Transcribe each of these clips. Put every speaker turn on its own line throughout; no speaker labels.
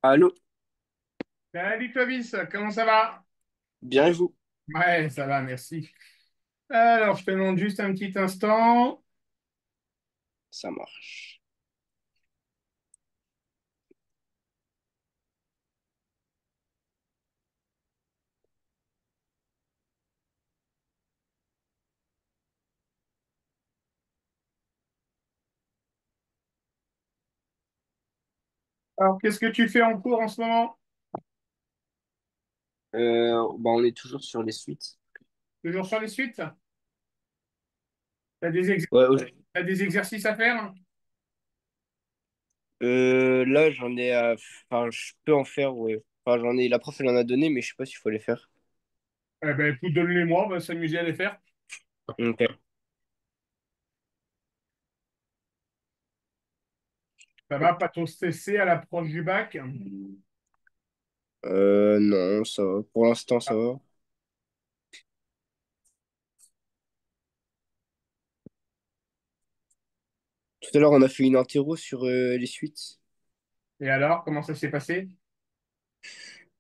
Allô,
Salut Clovis, comment ça va?
bien et vous?
Ouais, ça va, merci. Alors, je te demande juste un petit instant.
Ça marche.
Alors, qu'est-ce que tu fais en cours en ce moment?
On est toujours sur les suites.
Toujours sur les suites? T'as des ex-
Ouais,
T'as des exercices à faire?
là, j'en ai enfin, je peux en faire, ouais. Enfin, j'en ai, la prof, elle en a donné, mais je sais pas s'il faut les faire.
Eh ben, écoute, donne-les-moi, on va s'amuser à les faire.
Ok.
Ça va, pas trop stressé à l'approche du bac?
Non, ça va. Pour l'instant, ça
Ah,
va. Tout à l'heure, on a fait une interro sur les suites.
et alors, comment ça s'est passé?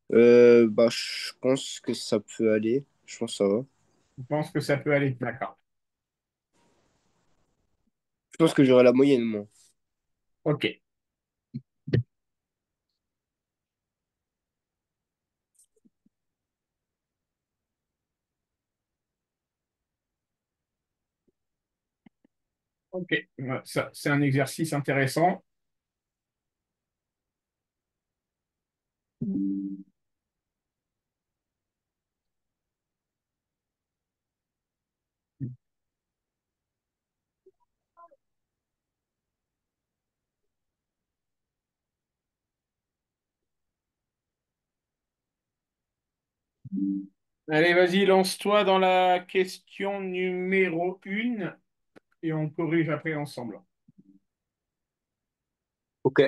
Bah, je pense que ça peut aller. Je pense que ça va.
Je pense que ça peut aller. D'accord.
Je pense que j'aurai la moyenne, moi.
Ok. Ok. Ouais, ça, c'est un exercice intéressant. Allez, vas-y, lance-toi dans la question numéro 1 et on corrige après ensemble.
Ok.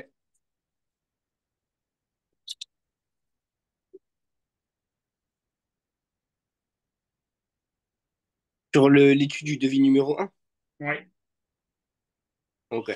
Sur l'étude du devis numéro un.
Oui.
Ok.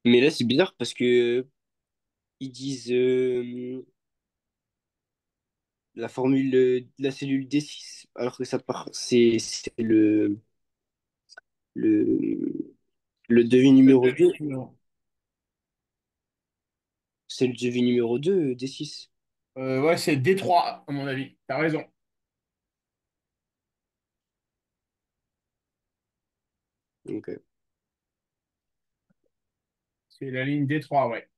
Mais là, c'est bizarre parce que ils disent la formule de la cellule D6, alors que ça part, c'est le, le devis
Le
numéro
devis
2.
suivant.
C'est le devis numéro 2 D6.
Ouais, c'est D3, à mon avis. T'as raison.
Ok.
C'est la ligne D3, ouais.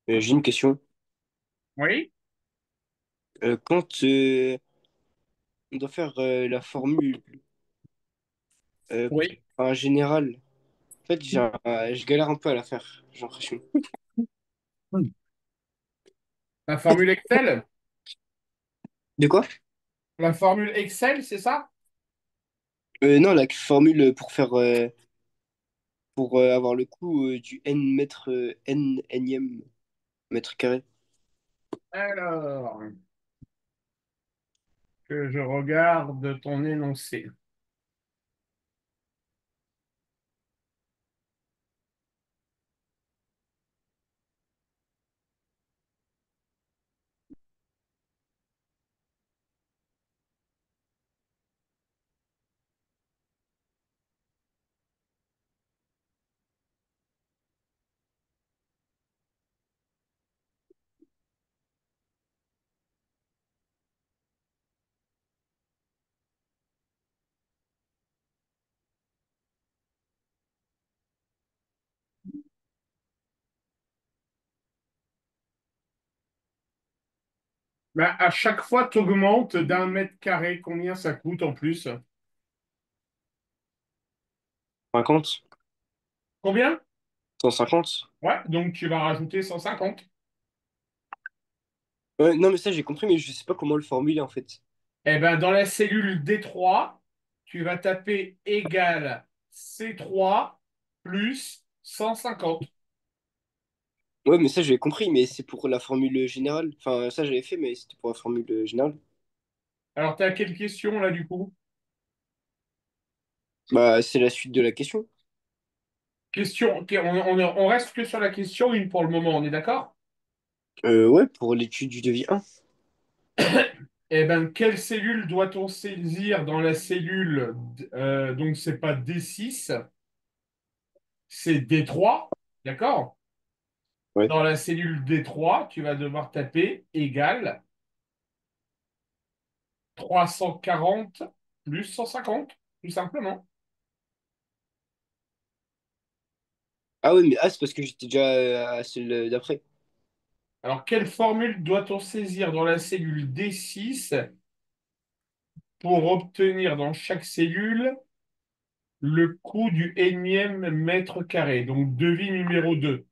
J'ai une question.
Oui?
Quand on doit faire la formule
Oui.
en général, en fait, je galère un peu à la faire, j'ai l'impression.
La formule Excel?
De quoi?
La formule Excel, c'est ça?
Non, la formule pour faire pour avoir le coût du n énième mètre carré.
Alors, que je regarde ton énoncé. Ben, à chaque fois, tu augmentes d'un mètre carré. Combien ça coûte en plus?
50?
Combien?
150?
Ouais, donc tu vas rajouter 150.
Ouais, non, mais ça, j'ai compris, mais je sais pas comment le formuler, en fait.
Eh ben, dans la cellule D3, tu vas taper égal C3 plus 150.
Ouais, mais ça, j'ai compris, mais c'est pour la formule générale. Enfin, ça, j'avais fait, mais c'était pour la formule générale.
Alors, tu as quelle question là du coup?
Bah, c'est la suite de la question.
Question, ok, on reste que sur la question une pour le moment, on est d'accord?
Ouais, pour l'étude du devis 1.
Eh ben, quelle cellule doit-on saisir dans la cellule, donc c'est pas D6, c'est D3, d'accord?
Ouais.
Dans la cellule D3, tu vas devoir taper égal 340 plus 150, tout simplement.
Ah ouais, mais c'est parce que j'étais déjà à celle d'après.
Alors, quelle formule doit-on saisir dans la cellule D6 pour obtenir dans chaque cellule le coût du énième mètre carré? Donc, devis numéro 2.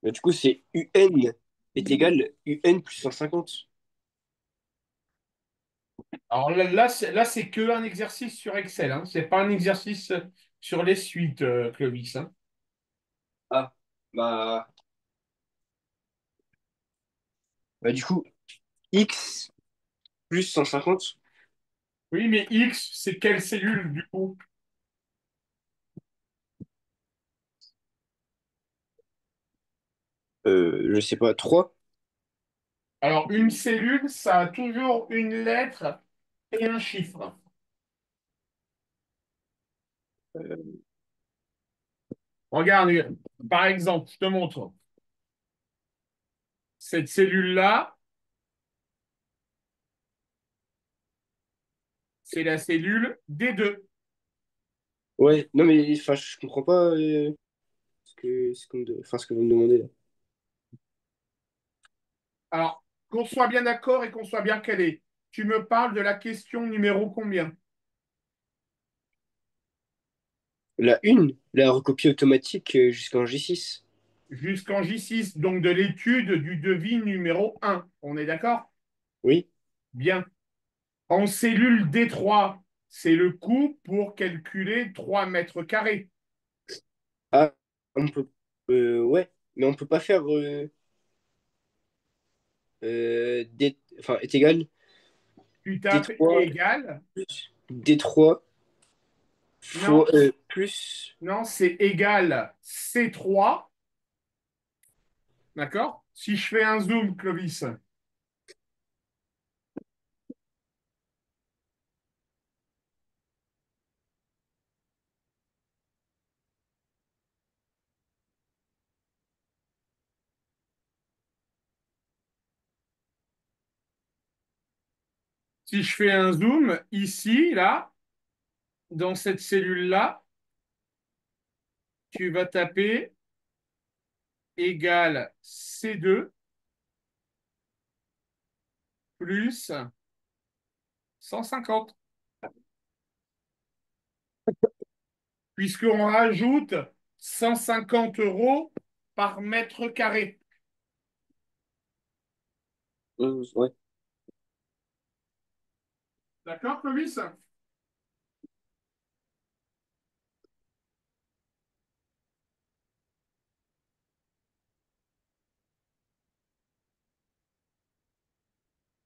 Bah, du coup, c'est UN est égal UN plus 150.
Alors là, c'est que un exercice sur Excel, hein. C'est pas un exercice sur les suites, Clovis, hein.
Ah, bah, du coup, X plus 150.
Oui, mais X, c'est quelle cellule du coup?
Je sais pas, 3.
Alors, une cellule, ça a toujours une lettre et un chiffre. Regarde, par exemple, je te montre. Cette cellule-là, c'est la cellule D2.
Ouais, non, mais enfin, je comprends pas enfin, ce que vous me demandez là.
Alors, qu'on soit bien d'accord et qu'on soit bien calé, tu me parles de la question numéro combien?
La une, la recopie automatique jusqu'en J6.
Jusqu'en J6, donc de l'étude du devis numéro 1. On est d'accord?
Oui.
Bien. En cellule D3, c'est le coût pour calculer 3 mètres carrés.
Ah, on peut. Ouais, mais on peut pas faire enfin, est égal
Tu tapes
D3
égal.
plus D3
Non,
fois plus.
non, c'est égal C3. D'accord? Si je fais un zoom, Clovis, si je fais un zoom ici, là, dans cette cellule-là, tu vas taper égale C2 plus 150, puisqu'on rajoute 150 euros par mètre carré.
Ouais.
D'accord, Clovis?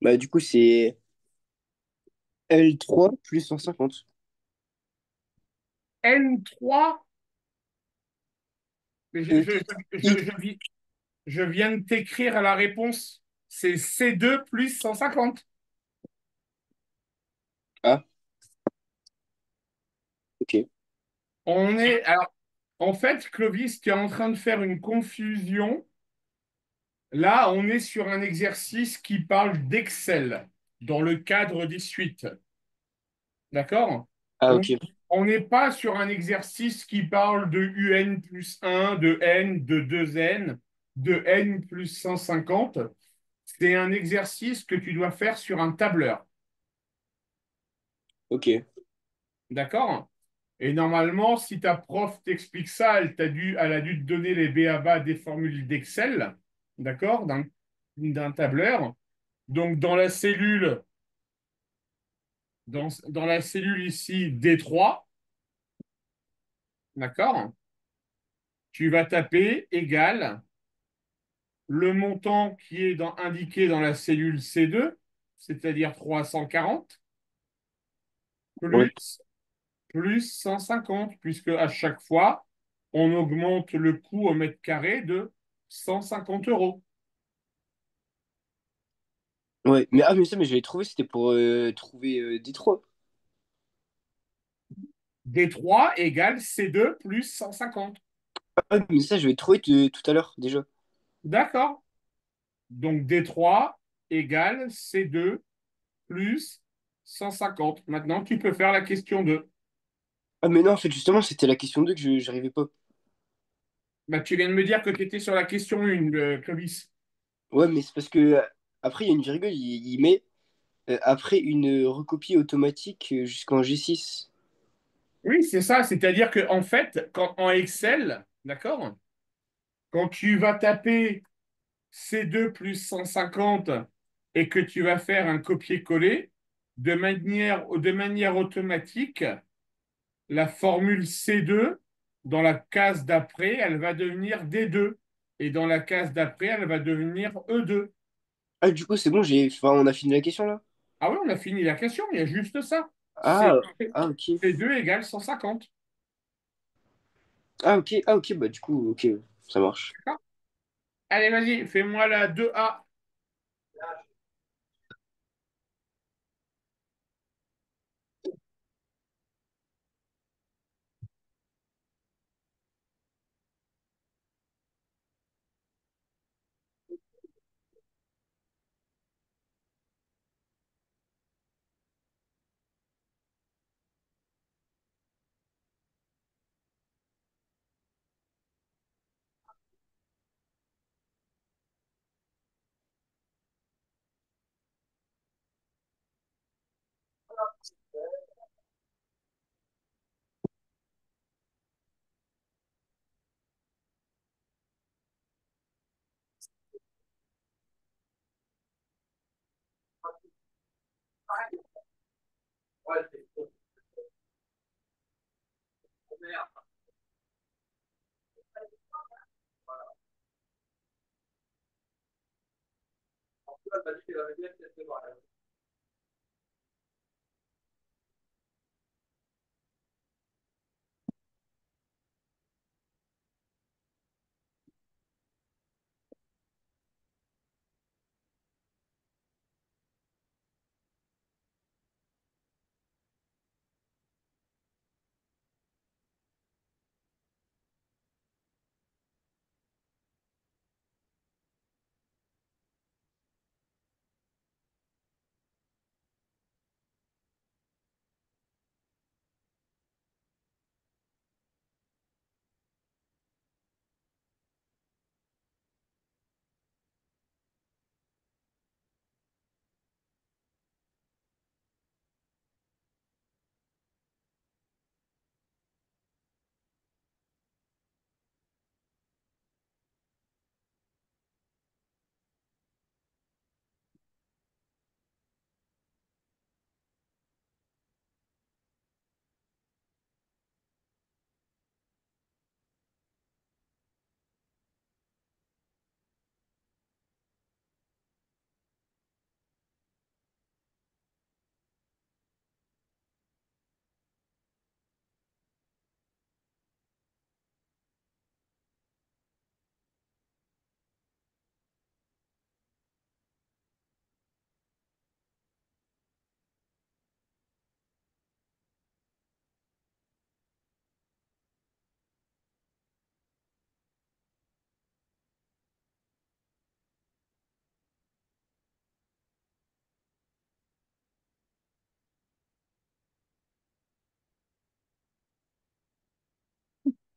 Bah, du coup, c'est L3 plus 150.
N3, mais
Euh, I.
je viens de t'écrire la réponse. C'est C2 plus 150.
Ah, ok.
Alors, en fait, Clovis, tu es en train de faire une confusion. Là, on est sur un exercice qui parle d'Excel dans le cadre des suites. D'accord?
Ah,
On
ok.
on n'est pas sur un exercice qui parle de UN plus 1, de N, de 2N, de N plus 150. C'est un exercice que tu dois faire sur un tableur.
Ok.
D'accord? Et normalement, si ta prof t'explique ça, elle a dû te donner les b.a.-ba des formules d'Excel, d'accord? D'un tableur. Donc, dans la cellule ici D3, d'accord? Tu vas taper égal le montant qui est indiqué dans la cellule C2, c'est-à-dire 340,
Ouais.
plus 150, puisque à chaque fois, on augmente le coût au mètre carré de 150 euros.
Ouais. Mais ça, mais j'avais trouvé, c'était pour trouver Détroit.
D3 égale C2 plus 150.
Ah, mais ça, je vais trouver tout à l'heure, déjà.
D'accord? Donc D3 égale C2 plus 150. Maintenant, tu peux faire la question 2.
Ah, mais non, en fait, justement, c'était la question 2 que j'arrivais pas.
Bah, tu viens de me dire que tu étais sur la question 1, Clovis.
Ouais, mais c'est parce que après, il y a une virgule, il met après une recopie automatique jusqu'en G6.
Oui, c'est ça. C'est-à-dire que en fait, en Excel, d'accord, quand tu vas taper C2 plus 150 et que tu vas faire un copier-coller, de manière automatique, la formule C2, dans la case d'après, elle va devenir D2. Et dans la case d'après, elle va devenir E2.
Ah, du coup, c'est bon, enfin, on a fini la question là?
Ah oui, on a fini la question, il y a juste ça.
Ah, ok.
C2 égale 150.
Ah, ok, bah du coup, ok, ça marche.
D'accord. Allez, vas-y, fais-moi la 2A.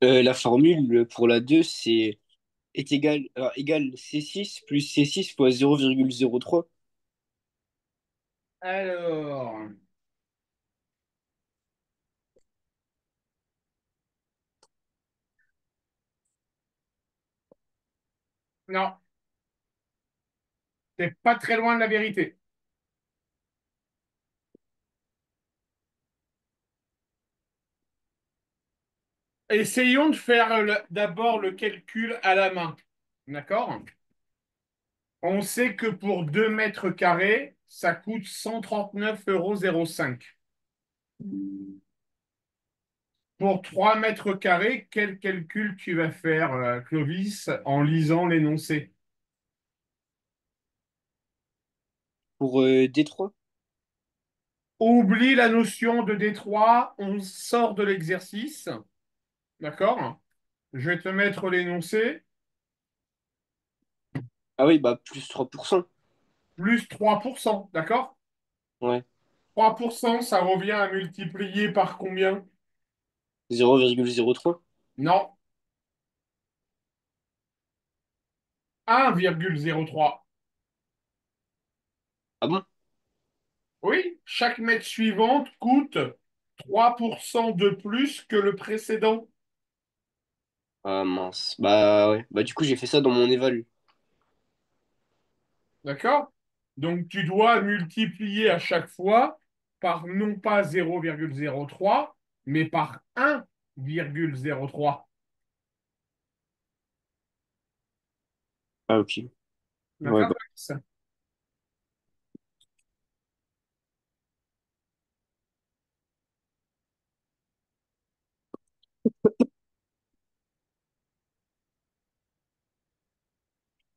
La formule pour la 2 est égal C6 plus C6 fois 0,03.
Alors, non, t'es pas très loin de la vérité. Essayons de faire d'abord le calcul à la main. D'accord? On sait que pour 2 mètres carrés, ça coûte 139,05 €. Pour 3 mètres carrés, quel calcul tu vas faire, Clovis, en lisant l'énoncé?
Pour D3.
Oublie la notion de détroit, on sort de l'exercice. D'accord? Je vais te mettre l'énoncé.
Ah oui, bah plus 3%.
Plus 3%. D'accord?
Ouais.
3%, ça revient à multiplier par combien?
0,03.
Non, 1,03.
Ah bon?
Oui, chaque mètre suivante coûte 3% de plus que le précédent.
Ah mince. Bah ouais. Bah du coup, j'ai fait ça dans mon éval.
D'accord? Donc tu dois multiplier à chaque fois par non pas 0,03, mais par 1,03.
Ah ok. Ouais,
D'accord?
bah.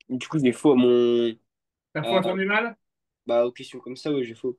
Du coup, j'ai faux à mon.
T'as fois
à-
ton mal?
Bah aux questions comme ça, ouais, j'ai faux.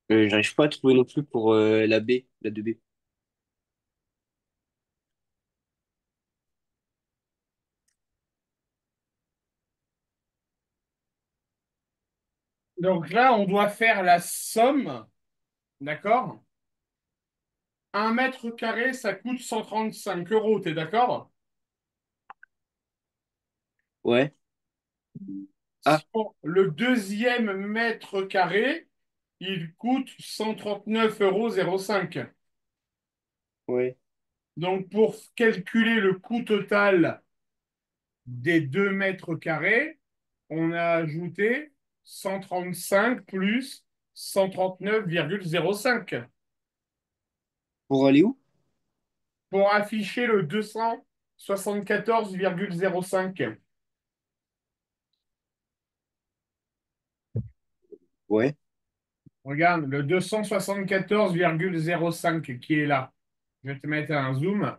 J'arrive pas à trouver non plus pour la B, la 2B.
Donc là, on doit faire la somme, d'accord? 1 mètre carré, ça coûte 135 euros, t'es d'accord?
Ouais. Ah,
Sur le deuxième mètre carré, il coûte 139,05 €.
ouais.
Donc, pour calculer le coût total des 2 mètres carrés, on a ajouté 135 plus 139,05
Pour aller où?
pour afficher le 274,05.
Ouais.
Regarde, le 274,05 qui est là. Je vais te mettre un zoom.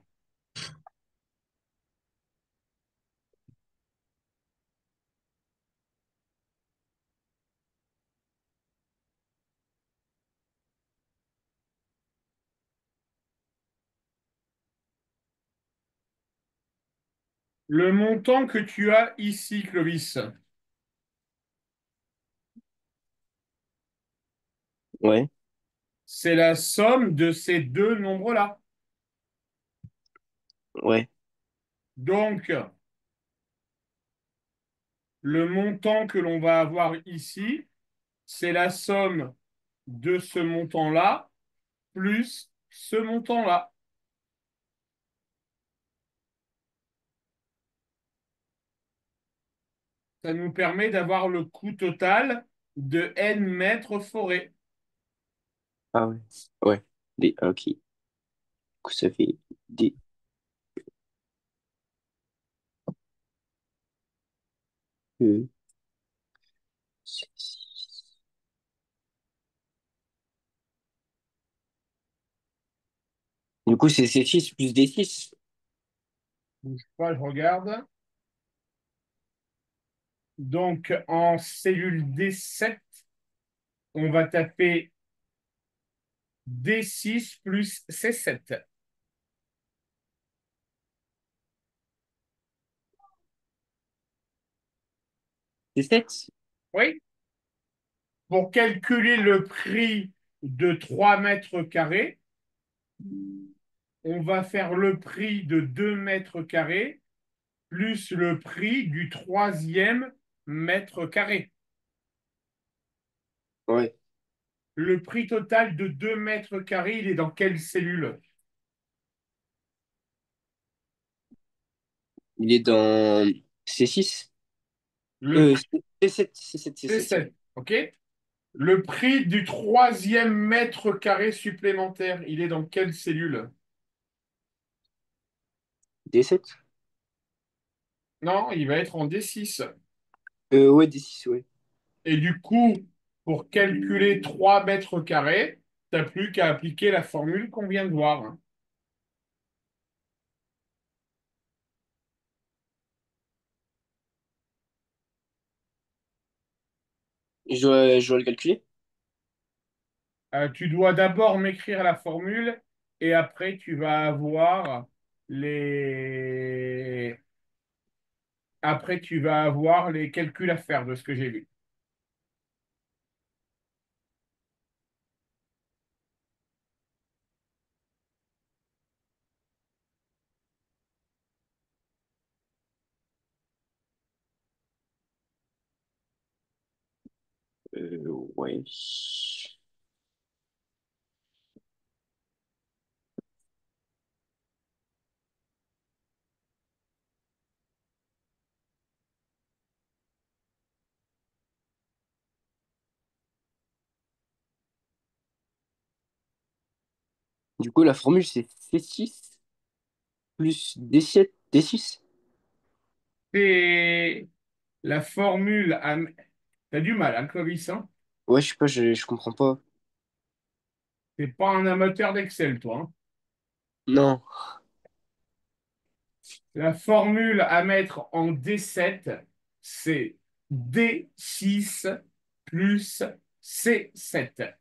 Le montant que tu as ici, Clovis,
Ouais.
c'est la somme de ces deux nombres-là.
Ouais.
Donc, le montant que l'on va avoir ici, c'est la somme de ce montant-là plus ce montant-là. Ça nous permet d'avoir le coût total de n mètres forêts.
Ah ouais. Ouais. Ok. Du coup, ça fait des. euh, Du coup, c'est C6 plus D6.
Bouge pas, je regarde. Donc, en cellule D7, on va taper D6 plus C7.
D7?
Oui, pour calculer le prix de 3 mètres carrés, on va faire le prix de 2 mètres carrés plus le prix du troisième mètre carré.
Ouais.
Le prix total de 2 mètres carrés, il est dans quelle cellule?
Il est dans C6.
Le prix,
C7, C7,
c'est
C7.
7, OK? Le prix du troisième mètre carré supplémentaire, il est dans quelle cellule?
D7?
Non, il va être en D6.
Ouais, D6, ouais.
Et du coup, pour calculer 3 mètres carrés, tu n'as plus qu'à appliquer la formule qu'on vient de voir.
Je dois le calculer.
Tu dois d'abord m'écrire la formule et après les... après tu vas avoir les calculs à faire de ce que j'ai vu.
Ouais. Du coup, la formule, c'est C6 plus D7, D6.
C'est la formule à... T'as du mal, hein, Clovis, hein?
Ouais, je sais pas, je comprends pas.
T'es pas un amateur d'Excel, toi, hein?
Non.
La formule à mettre en D7, c'est D6 plus C7.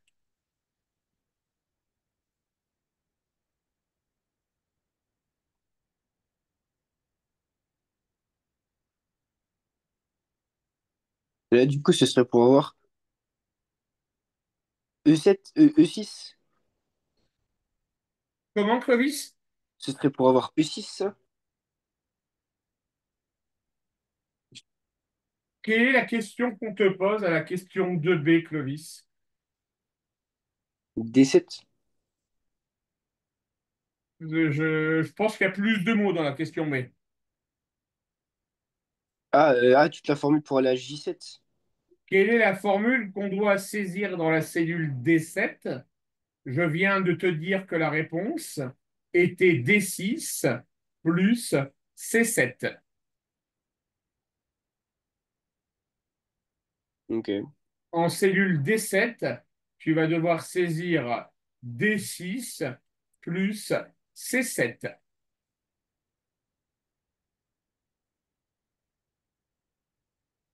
Là, du coup, ce serait pour avoir. E7, E6,
Comment, Clovis?
ce serait pour avoir E6, ça?
Quelle est la question qu'on te pose à la question 2B, Clovis?
D7.
Je pense qu'il y a plus de mots dans la question B.
Tu te la formules pour aller à J7.
Quelle est la formule qu'on doit saisir dans la cellule D7? Je viens de te dire que la réponse était D6 plus C7.
Ok,
En cellule D7, tu vas devoir saisir D6 plus C7.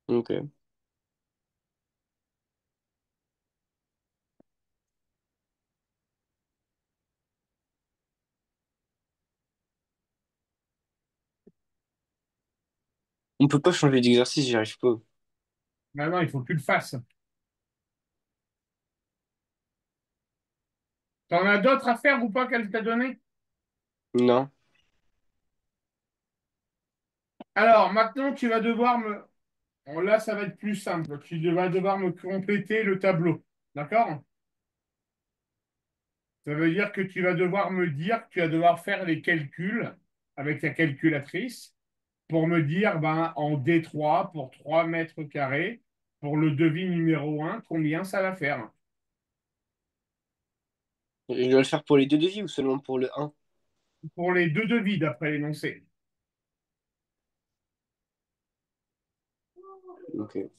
ok. On peut pas changer d'exercice, j'y arrive pas.
Maintenant, il faut que tu le fasses. Tu en as d'autres à faire ou pas qu'elle t'a donné?
Non.
Alors, maintenant, tu vas devoir me... Bon, là, ça va être plus simple. Tu vas devoir me compléter le tableau. D'accord? Ça veut dire que tu vas devoir me dire que tu vas devoir faire les calculs avec ta calculatrice pour me dire, ben, en D3 pour 3 mètres carrés, pour le devis numéro un, combien ça va faire.
Je dois le faire pour les deux devis ou seulement pour le un?
Pour les deux devis, d'après l'énoncé.
Ok.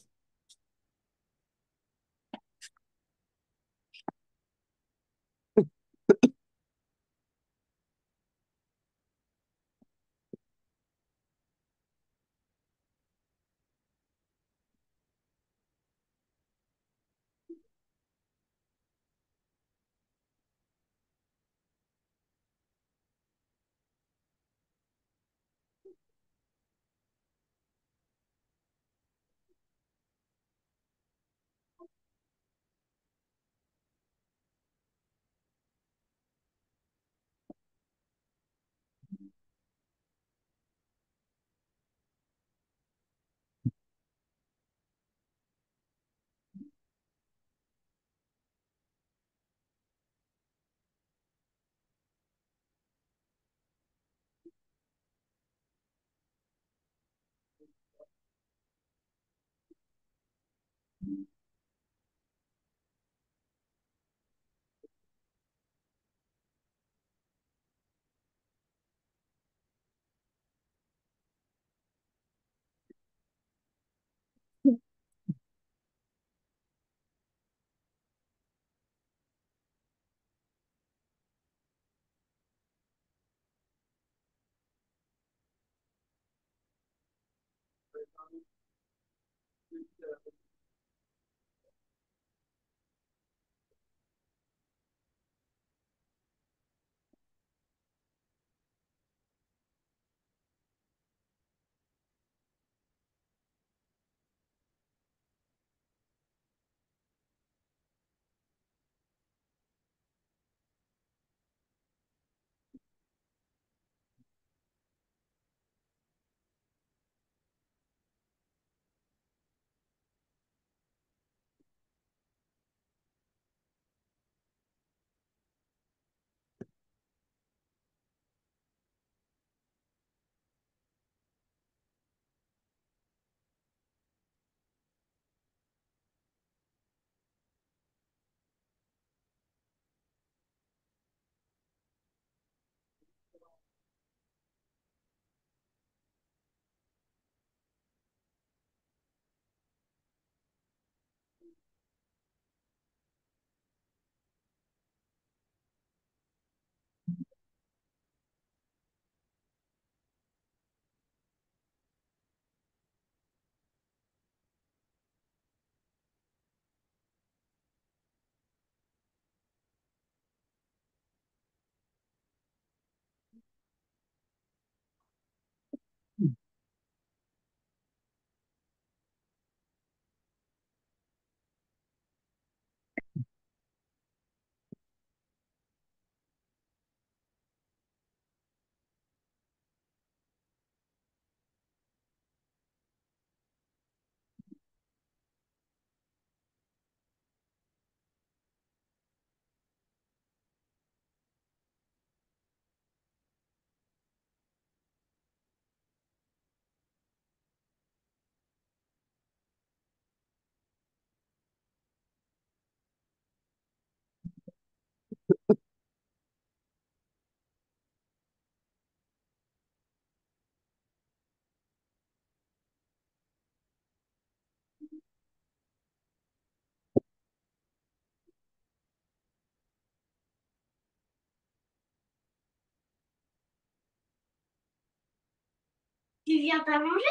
Tu viens pas manger?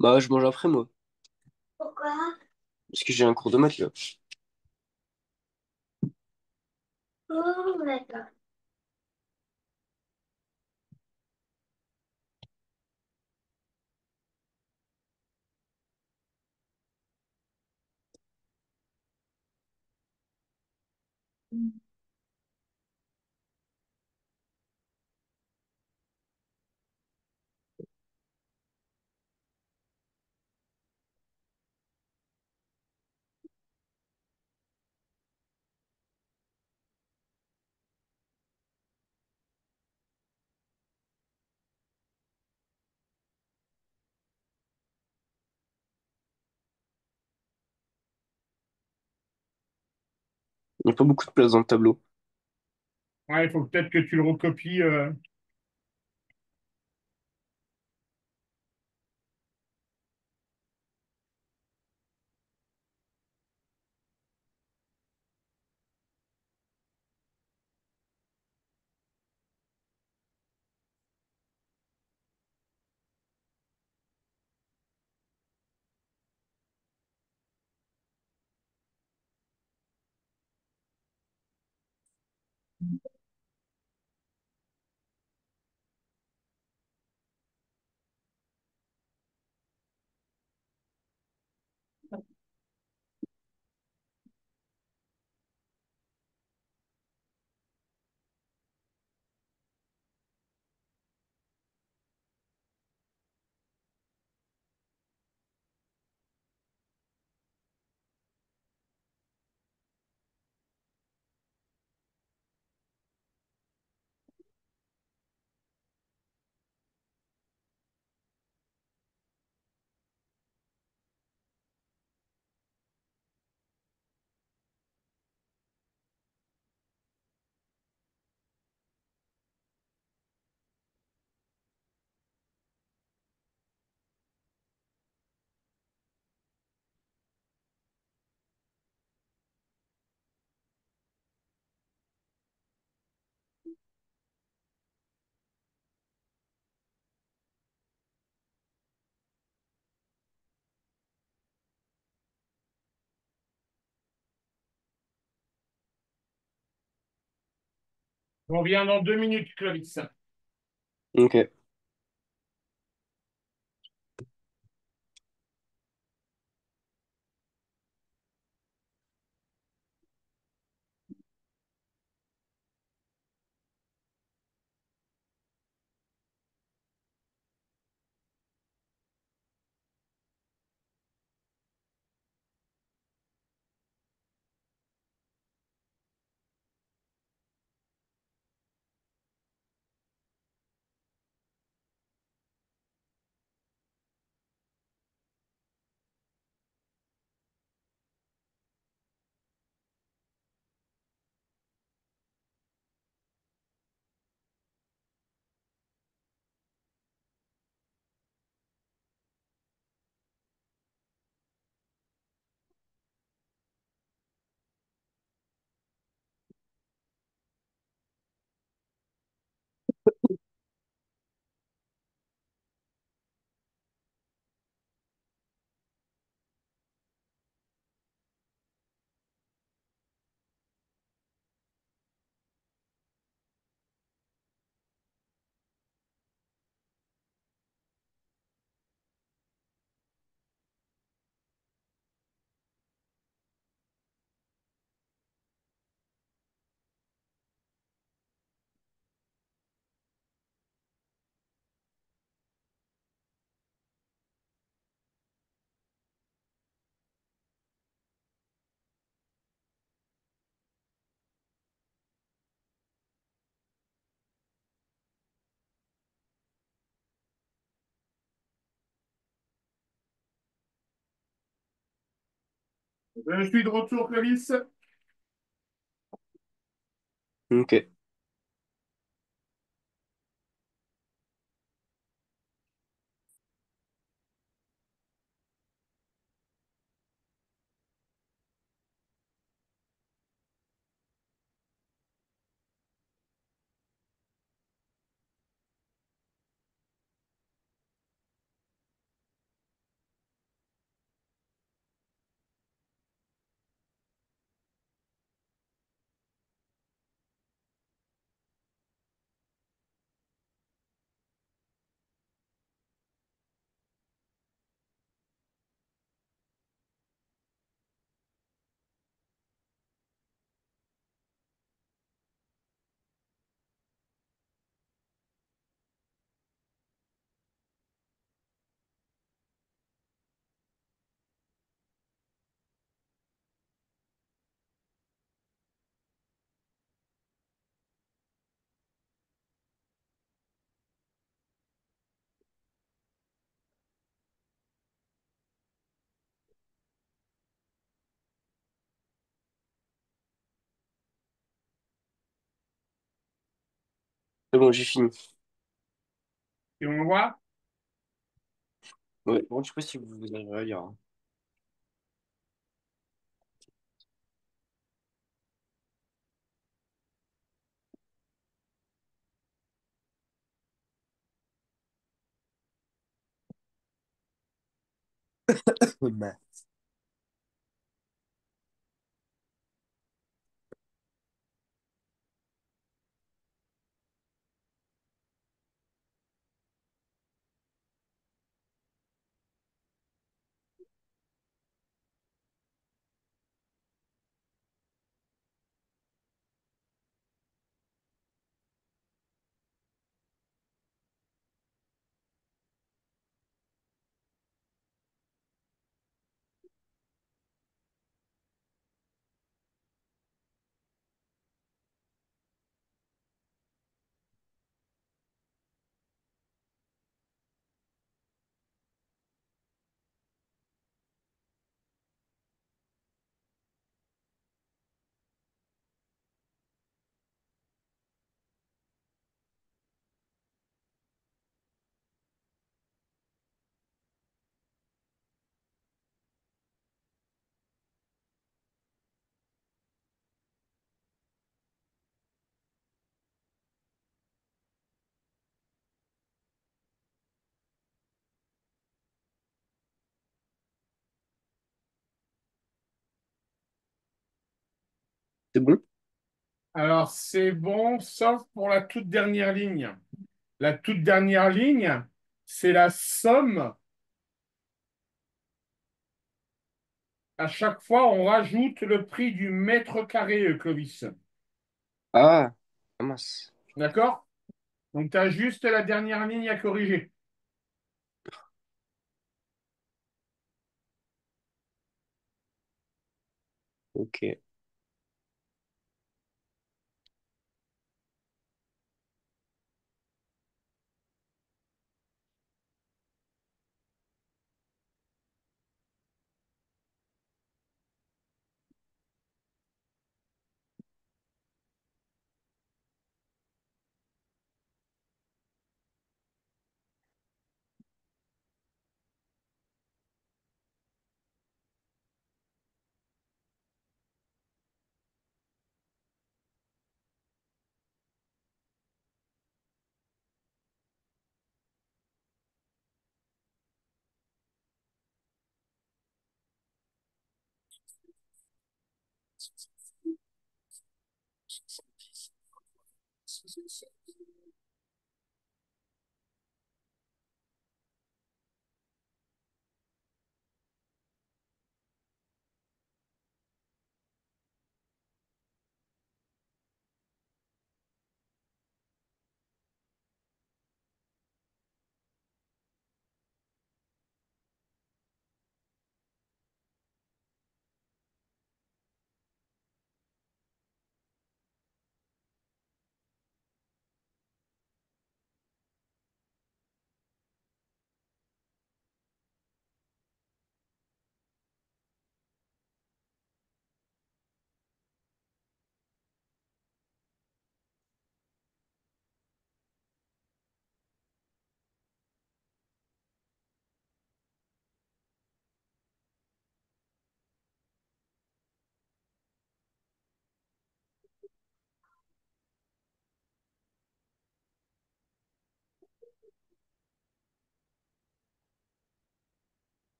Bah, je mange après, moi. Pourquoi? Parce que j'ai un cours de maths, là. Oh, d'accord. Il n'y a pas beaucoup de place dans le tableau.
Ouais, il faut peut-être que tu le recopies. On revient dans 2 minutes, Clovis.
Ok.
Je suis de retour, Clovis.
Ok. C'est bon, j'ai fini.
Et on voit.
Ouais. Bon, je sais pas si vous arriverez à lire, hein. Bah, c'est bon?
Alors, c'est bon, sauf pour la toute dernière ligne. La toute dernière ligne, c'est la somme. À chaque fois, on rajoute le prix du mètre carré, Clovis.
Ah, ah mince.
D'accord? Donc, tu as juste la dernière ligne à corriger.
Ok.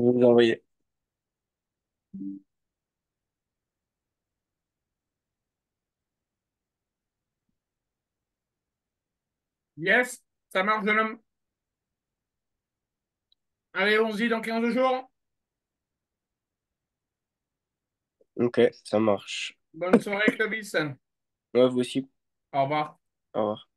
Je vais vous envoyer.
Yes, ça marche, jeune homme. Allez, on se dit dans 15 jours.
Ok, ça marche.
Bonne soirée, Clovis.
Ouais, vous aussi.
Au revoir.
Au revoir.